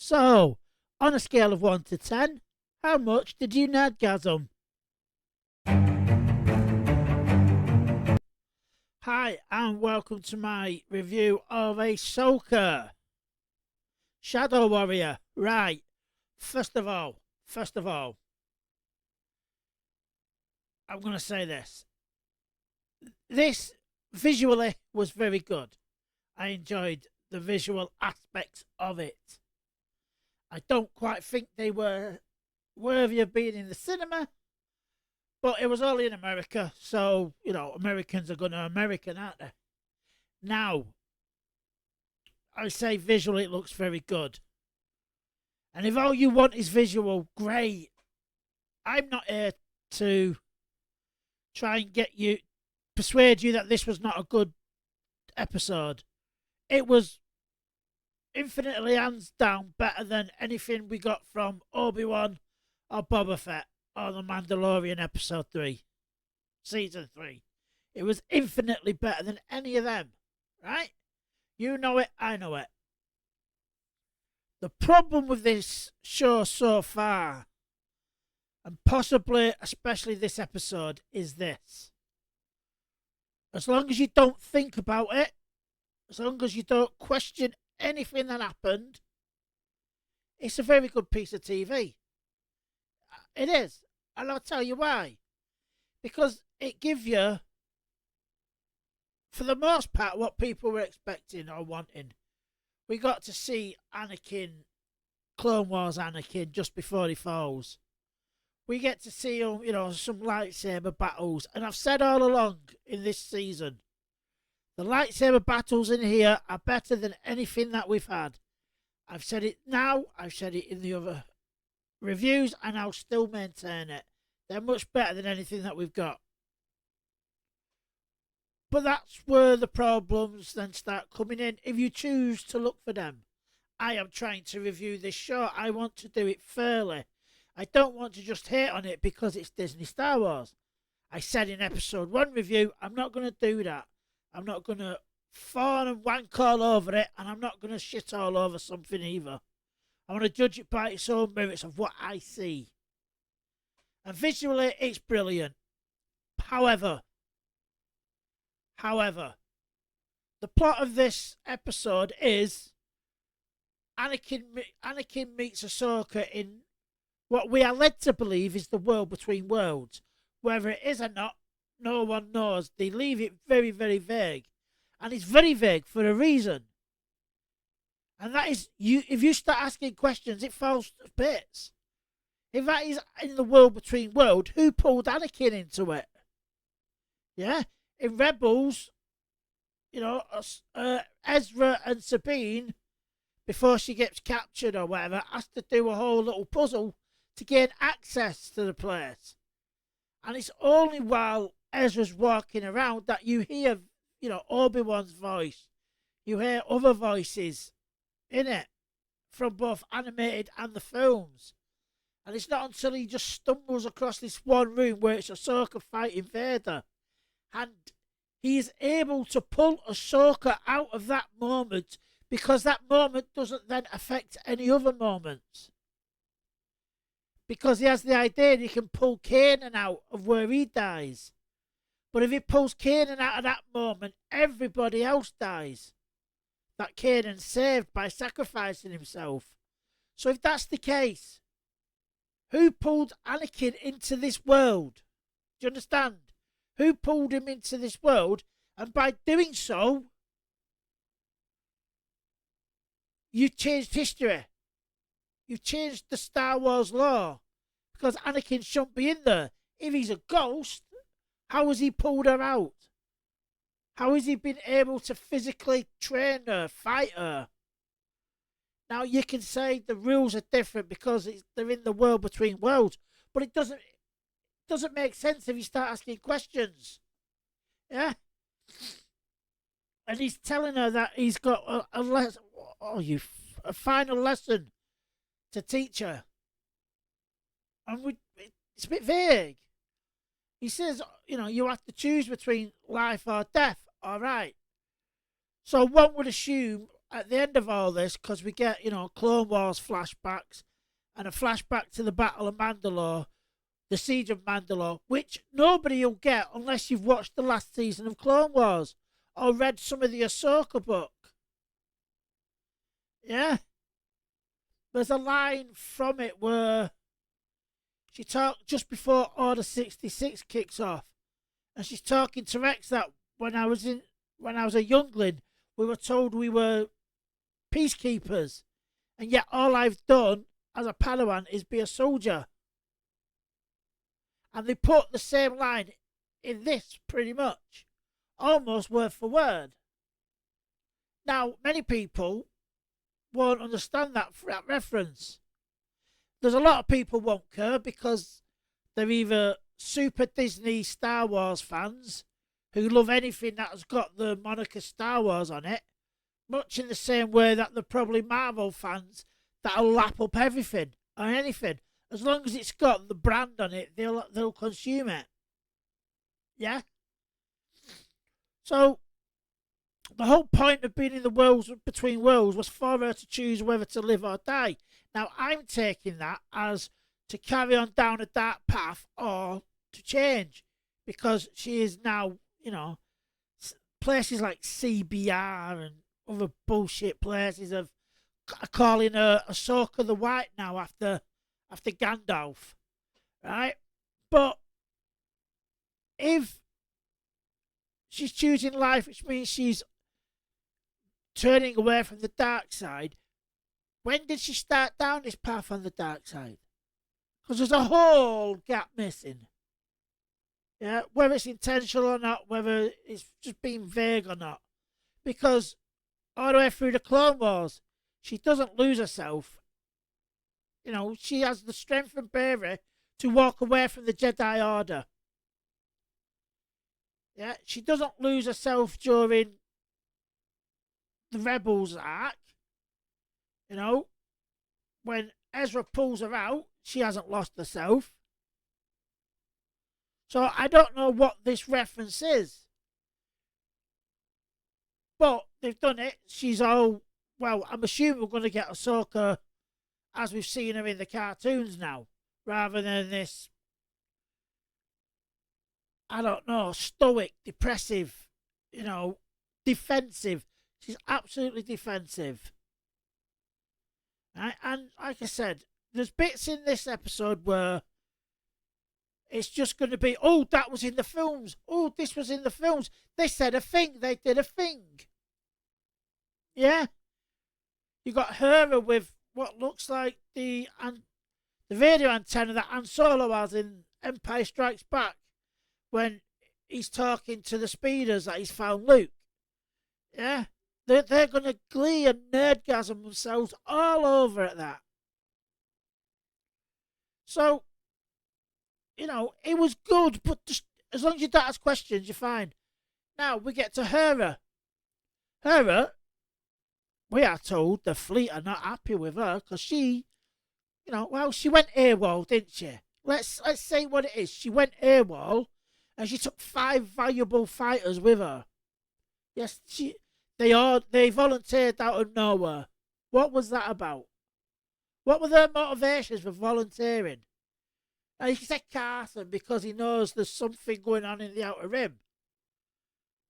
So, on a scale of 1 to 10, how much did you nerdgasm? Hi, and welcome to my review of Ashoka. Shadow Warrior. Right. First of all, I'm going to say this. This visually was very good. I enjoyed the visual aspects of it. I don't quite think they were worthy of being in the cinema, but it was only in America, so, Americans are going to American, aren't they? Now, I say visually it looks very good. And if all you want is visual, great. I'm not here to try and persuade you that this was not a good episode. It was infinitely hands down better than anything we got from Obi-Wan or Boba Fett or The Mandalorian episode 3, season 3. It was infinitely better than any of them, right? You know it, I know it. The problem with this show so far, and possibly especially this episode, is this. As long as you don't think about it, as long as you don't question anything that happened, it's a very good piece of TV. It is. And I'll tell you why. Because it gives you, for the most part, what people were expecting or wanting. We got to see Anakin, Clone Wars Anakin, just before he falls. We get to see some lightsaber battles. And I've said all along in this season, the lightsaber battles in here are better than anything that we've had. I've said it now, I've said it in the other reviews, and I'll still maintain it. They're much better than anything that we've got. But that's where the problems then start coming in if you choose to look for them. I am trying to review this show. I want to do it fairly. I don't want to just hate on it because it's Disney Star Wars. I said in episode 1 review, I'm not going to do that. I'm not going to fawn and wank all over it, and I'm not going to shit all over something either. I want to judge it by its own merits of what I see. And visually, it's brilliant. However, the plot of this episode is Anakin meets Ahsoka in what we are led to believe is the world between worlds. Whether it is or not, no one knows. They leave it very, very vague. And it's very vague for a reason. And that is, if you start asking questions, it falls to bits. If that is in the world between worlds, who pulled Anakin into it? Yeah? In Rebels, Ezra and Sabine, before she gets captured or whatever, has to do a whole little puzzle to gain access to the place. And it's only while Ezra's walking around that you hear, Obi-Wan's voice. You hear other voices in it from both animated and the films. And it's not until he just stumbles across this one room where it's Ahsoka fighting Vader. And he is able to pull Ahsoka out of that moment because that moment doesn't then affect any other moments. Because he has the idea he can pull Kanan out of where he dies. But if he pulls Kanan out of that moment, everybody else dies. That Kanan saved by sacrificing himself. So if that's the case, who pulled Anakin into this world? Do you understand? Who pulled him into this world? And by doing so, you changed history. You changed the Star Wars law. Because Anakin shouldn't be in there. If he's a ghost, how has he pulled her out? How has he been able to physically train her, fight her? Now, you can say the rules are different because they're in the world between worlds. But it doesn't make sense if you start asking questions. Yeah? And he's telling her that he's got a final lesson to teach her. And it's a bit vague. He says, you have to choose between life or death. All right. So one would assume at the end of all this, because we get, Clone Wars flashbacks and a flashback to the Battle of Mandalore, the Siege of Mandalore, which nobody will get unless you've watched the last season of Clone Wars or read some of the Ahsoka book. Yeah? There's a line from it where she talked just before Order 66 kicks off, and she's talking to Rex that when I was a youngling, we were told we were peacekeepers, and yet all I've done as a Padawan is be a soldier. And they put the same line in this pretty much, almost word for word. Now, many people won't understand that reference. There's a lot of people won't care because they're either super Disney Star Wars fans who love anything that has got the moniker Star Wars on it, much in the same way that they're probably Marvel fans that'll lap up everything or anything. As long as it's got the brand on it, they'll consume it. Yeah? So, the whole point of being in the worlds between worlds was for her to choose whether to live or die. Now, I'm taking that as to carry on down a dark path or to change. Because she is now, places like CBR and other bullshit places are calling her Ashoka the White now after Gandalf, right? But if she's choosing life, which means she's turning away from the dark side, when did she start down this path on the dark side? Because there's a whole gap missing. Yeah, whether it's intentional or not, whether it's just being vague or not. Because all the way through the Clone Wars, she doesn't lose herself. She has the strength and bravery to walk away from the Jedi Order. Yeah, she doesn't lose herself during the Rebels arc. When Ezra pulls her out, she hasn't lost herself. So I don't know what this reference is. But they've done it. She's all, well, I'm assuming we're going to get Ahsoka as we've seen her in the cartoons now, rather than this, I don't know, stoic, depressive, defensive. She's absolutely defensive. Right? And like I said, there's bits in this episode where it's just going to be, oh, that was in the films. Oh, this was in the films. They said a thing. They did a thing. Yeah? You got her with what looks like the radio antenna that Han Solo has in Empire Strikes Back when he's talking to the speeders that he's found Luke. Yeah? They're going to glee and nerdgasm themselves all over at that. So, it was good, but just as long as you don't ask questions, you're fine. Now, we get to Hera. Hera, we are told the fleet are not happy with her because she, she went AWOL, didn't she? Let's say what it is. She went AWOL and she took 5 valuable fighters with her. Yes, they volunteered out of nowhere. What was that about? What were their motivations for volunteering? And he said Carson because he knows there's something going on in the Outer Rim.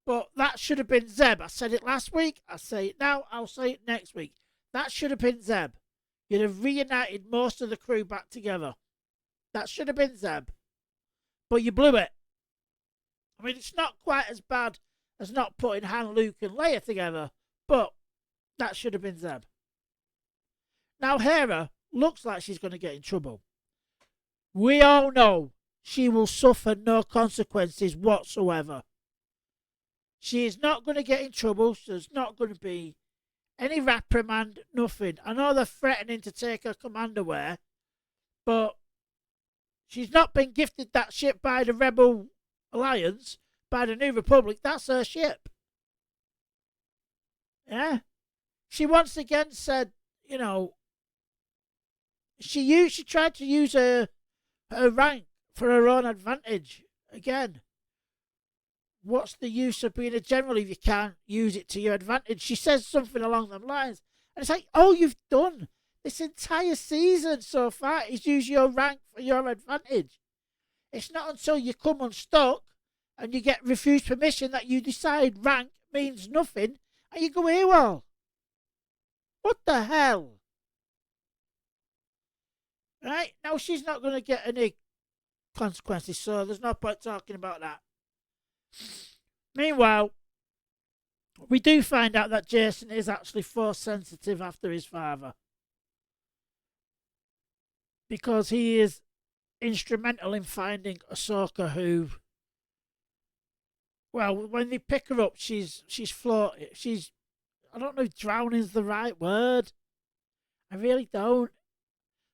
But that should have been Zeb. I said it last week. I say it now. I'll say it next week. That should have been Zeb. You'd have reunited most of the crew back together. That should have been Zeb. But you blew it. I mean, it's not quite as bad as not putting Han, Luke and Leia together. But that should have been Zeb. Now Hera looks like she's going to get in trouble. We all know she will suffer no consequences whatsoever. She is not going to get in trouble. There's not going to be any reprimand, nothing. I know they're threatening to take her commander wear, but she's not been gifted that ship by the Rebel Alliance, by the New Republic. That's her ship. Yeah? She once again said, she tried to use her rank for her own advantage again. what's the use of being a general if you can't use it to your advantage? She says something along them lines. And it's like, all you've done this entire season so far is use your rank for your advantage. It's not until you come unstuck and you get refused permission that you decide rank means nothing and you go AWOL. What the hell? Right? Now, she's not going to get any consequences, so there's no point talking about that. Meanwhile, we do find out that Jason is actually force sensitive after his father, because he is instrumental in finding Ashoka, who, well, when they pick her up, she's floating. I don't know if drowning's the right word. I really don't.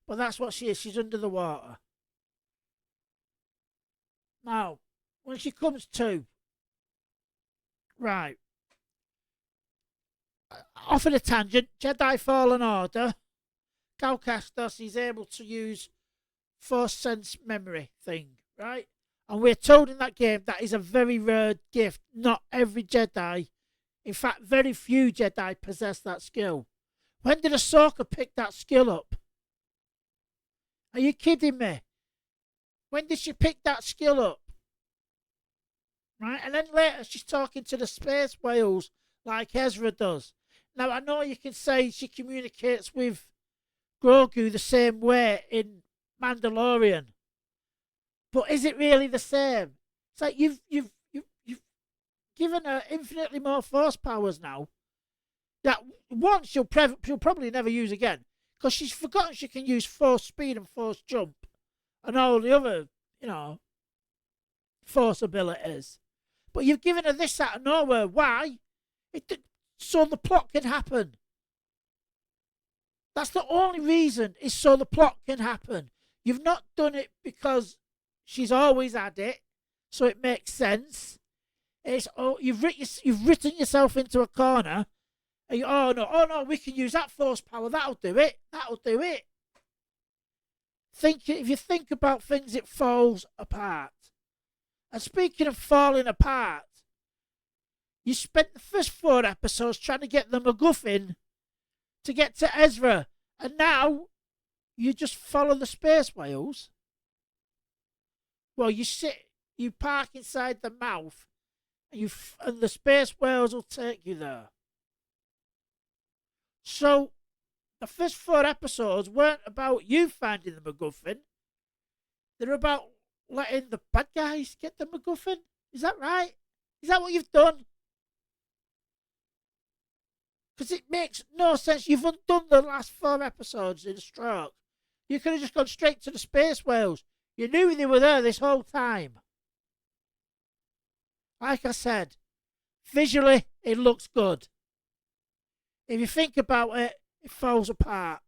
But that's what she is. She's under the water. Now, when she comes to, right, off of the tangent, Jedi Fallen Order, Cal Kestis is able to use Force Sense memory thing, right? And we're told in that game that is a very rare gift. Not every Jedi, in fact, very few Jedi possess that skill. When did Ahsoka pick that skill up? Are you kidding me? When did she pick that skill up? Right? And then later she's talking to the space whales like Ezra does. Now, I know you can say she communicates with Grogu the same way in Mandalorian, but is it really the same? It's like you've given her infinitely more force powers now that one she'll probably never use again, because she's forgotten she can use force speed and force jump and all the other, force abilities. But you've given her this out of nowhere. Why? So the plot can happen. That's the only reason, is so the plot can happen. You've not done it because she's always had it, so it makes sense. You've written yourself into a corner. And oh no, we can use that force power. That'll do it. If you think about things, it falls apart. And speaking of falling apart, you spent the first 4 episodes trying to get the MacGuffin to get to Ezra, and now you just follow the space whales. Well, you park inside the mouth, and the space whales will take you there. So, the first 4 episodes weren't about you finding the MacGuffin. They're about letting the bad guys get the MacGuffin. Is that right? Is that what you've done? Because it makes no sense. You've undone the last 4 episodes in a stroke. You could have just gone straight to the space whales. You knew they were there this whole time. Like I said, visually, it looks good. If you think about it, it falls apart.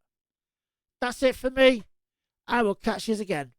That's it for me. I will catch you again.